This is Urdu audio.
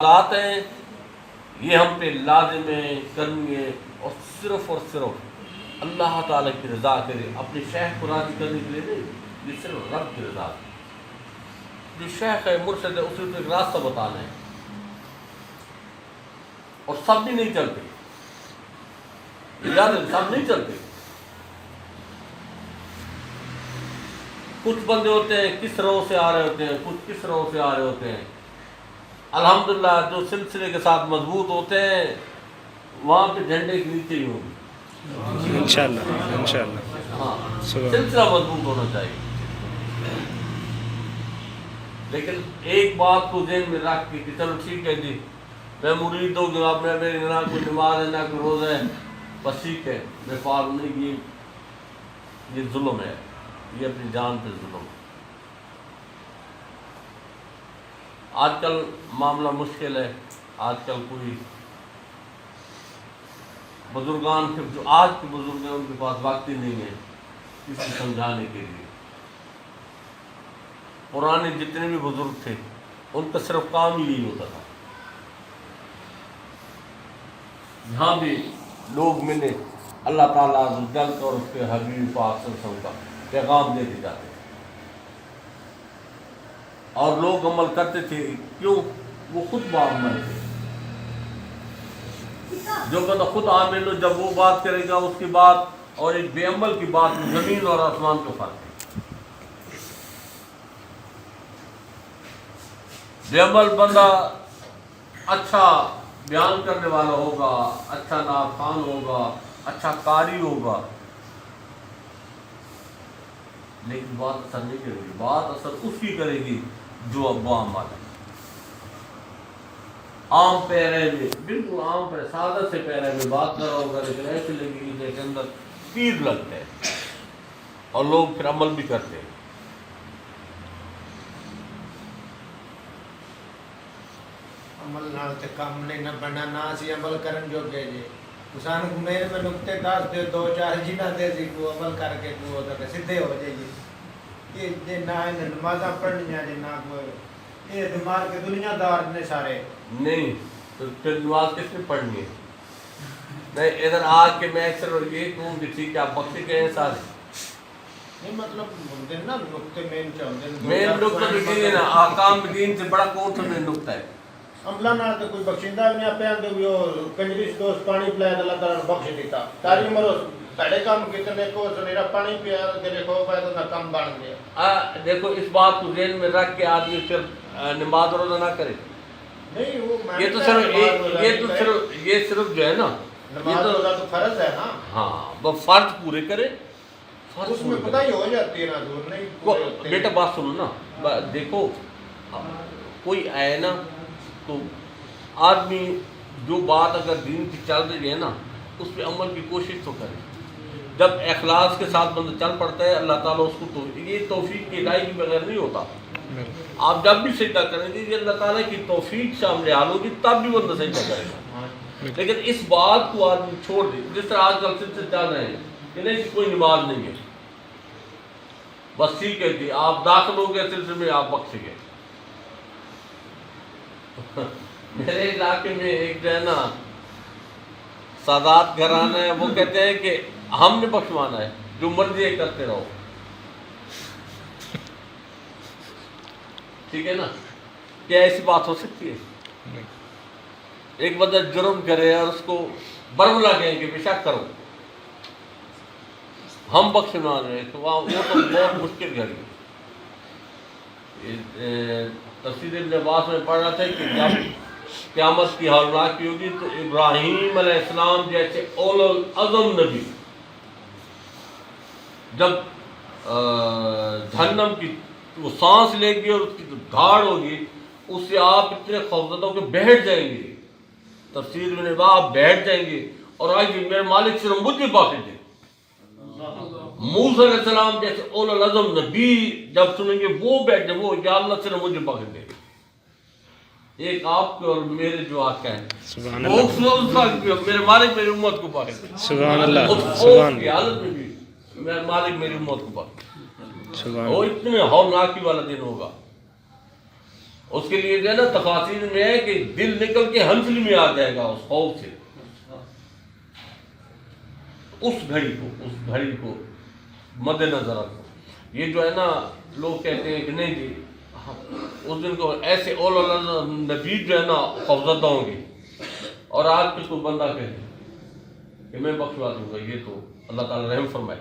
حالات ہیں یہ ہم پہ لازم ہے کرنی ہے، اور صرف اللہ تعالیٰ کی رضا کرے. اپنے شیخ کو راضی کرنے کے لیے نہیں، یہ صرف رب کی رضا ہے. جو شیخ ہے مرشد ہے اسے تو ایک راستہ بتانا ہے، اور سب بھی نہیں چلتے، یاد ہے سب نہیں چلتے. کچھ بندے ہوتے ہیں کس رو سے آ رہے ہوتے ہیں، کچھ کس رو سے آ رہے ہوتے ہیں. الحمدللہ جو سلسلے کے ساتھ مضبوط ہوتے ہیں وہاں پہ جھنڈے کے نیچے ہی ہوگی انشاءاللہ. ہاں سلسلہ مضبوط ہونا چاہیے. لیکن ایک بات کو ذہن میں رکھ کے کہ چلو ٹھیک ہے جی میں مرید ہوں گا، اب میری نہ کوئی نماز ہے نہ کوئی روزہ ہے، بس ٹھیک ہے میں فارغ نہیں. یہ ظلم ہے، یہ اپنی جان پہ ظلم ہے. آج کل معاملہ مشکل ہے. آج کل کوئی بزرگان کے جو آج کے بزرگ ہیں ان کے پاس وقت ہی نہیں ہے کسی سمجھانے کے لیے. پرانے جتنے بھی بزرگ تھے ان کا صرف کام ہی یہی ہوتا تھا. یہاں بھی لوگ ملے اللہ تعالیٰ عز و جل کا اور اس کے حبیب پاک صلی اللہ علیہ وسلم کا پیغام دے دی جاتے تھے، اور لوگ عمل کرتے تھے. کیوں؟ وہ خود باعمل تھے. جو بندہ خود عامل ہو جب وہ بات کرے گا اس کی بات اور ایک بے عمل کی بات میں زمین اور آسمان کا فرق ہے. بے عمل بندہ اچھا بیان کرنے والا ہوگا، اچھا نعت خوان ہوگا، اچھا قاری ہوگا، لیکن بات اثر نہیں کرے گی. بات اثر اس کی کرے گی جو اب عمل ہے. عام پیرے میں بالکل عام پیرے سادہ سے پیرے میں بات کر رہا ہوگا، لیکن ایسے لگے گی جیسے اندر تیر لگتے ہیں، اور لوگ پھر عمل بھی کرتے ہیں. عمل نال تے کام نہیں نہ بنا نہ سی عمل کرن جو کہ جی انسان کو میرے میں نقطے دس دے دو چار جنہ دے سی کو عمل کر کے کو ہوتا سیدھے ہو جائے گی. یہ جے نہ نمازاں پڑھنیاں جے نہ کوئی یہ دماغ کے دنیا دار نے سارے نہیں. تو پھر نماز کس نے پڑھنی ہے؟ نہیں ادھر آ کے میں اکثر یہ کہوں کہ ٹھیک ہے آپ بخشے گئے ہیں سارے نہیں مطلب ہوندے نا نقطے مین چاہندے مین نقطہ بھی ہے نا. آکام دین سے بڑا کون سا مین نقطہ ہے؟ عملہ نہ تو کوئی بخشندہ بھی نہیں آپ پہن دے وہ کنجری دوست پانی پلایا اللہ تعالیٰ نے بخش دیتا. ساری مرو بڑے کام کتنے کو سنیرا پانی پیا تیرے کو پایا تو کم بن گیا. دیکھو اس بات کو ذہن میں رکھ کے آدمی پھر نماز روزہ نہ کرے. نہیں وہ یہ تو صرف جو ہے نا نماز روزہ تو فرض ہے نا. ہاں وہ فرض پورے کرے. اس میں پتہ ہی ہو جاتی ہے نا دور نہیں. بیٹا بات سنو نا، دیکھو کوئی آئے نا تو آدمی جو بات اگر دین کی چل رہی ہے نا اس پہ عمل کی کوشش تو کرے. جب اخلاص کے ساتھ بندہ چل پڑتا ہے اللہ تعالیٰ اس کو یہ توفیق کی ہدایت کے بغیر نہیں ہوتا. آپ جب بھی سجدہ کریں گے یہ اللہ تعالیٰ کی توفیق سامنے حال ہوگی تب بھی بندہ سجدہ کرے گا. لیکن اس بات کو آدمی چھوڑ دے جس طرح آج کل سلسلے چل رہے ہیں کہ نہیں کوئی نماز نہیں ہے، بس ٹھیک ہے جی آپ داخل ہو گئے سلسلے میں آپ بخش گئے. میرے علاقے میں ایک جو ہے نا سادات گھرانہ ہے وہ کہتے ہیں کہ ہم نے بخشوانا ہے جو مرضی کرتے رہو. ٹھیک ہے نا؟ کیا ایسی بات ہو سکتی ہے؟ ایک بندہ جرم کرے اور اس کو برملا کہیں کہ پیشہ کرو ہم بخشوانا ہے تو وہ تو بہت مشکل گھر ہے. تفسیر ابن عباس میں پڑھ رہا تھا کہ جب قیامت کی ہولناکی ہوگی تو ابراہیم علیہ السلام جیسے اول العظم نبی جب جہنم کی وہ سانس لے گی اور اس کی گھاڑ ہوگی اس سے آپ اتنے خوفزدہ ہو کے بیٹھ جائیں گے. تفسیر میں آپ بیٹھ جائیں گے اور آج میرے مالک صرف مجھے باقی دے. موسیٰ علیہ السلام جیسے اول العظم نبی جب سنیں گے وہ بیٹھ جائیں وہ یا اللہ صرف مجھے باقی دے. ایک آپ کے اور میرے جو آقا ہیں میرے مالک میری امت کو باقی دے. سبحان اللہ. سبحان کی حالت میں بھی میرے مالک میری امت کو باقی دے. وہ اتنے ہولناکی والا دن ہوگا. اس کے لیے جو ہے نا تفاصیر میں ہے کہ دل نکل کے ہنسلی میں آ جائے گا اس خوف سے. اس گھڑی کو مد نظر رکھو. یہ جو ہے نا لوگ کہتے ہیں کہ نہیں جی اس دن کو ایسے نبی جو ہے نا خوفزدہ ہوں گے, اور آج کس کو بندہ کہتے کہ میں بخشوا دوں گا, یہ تو اللہ تعالیٰ رحم فرمائے.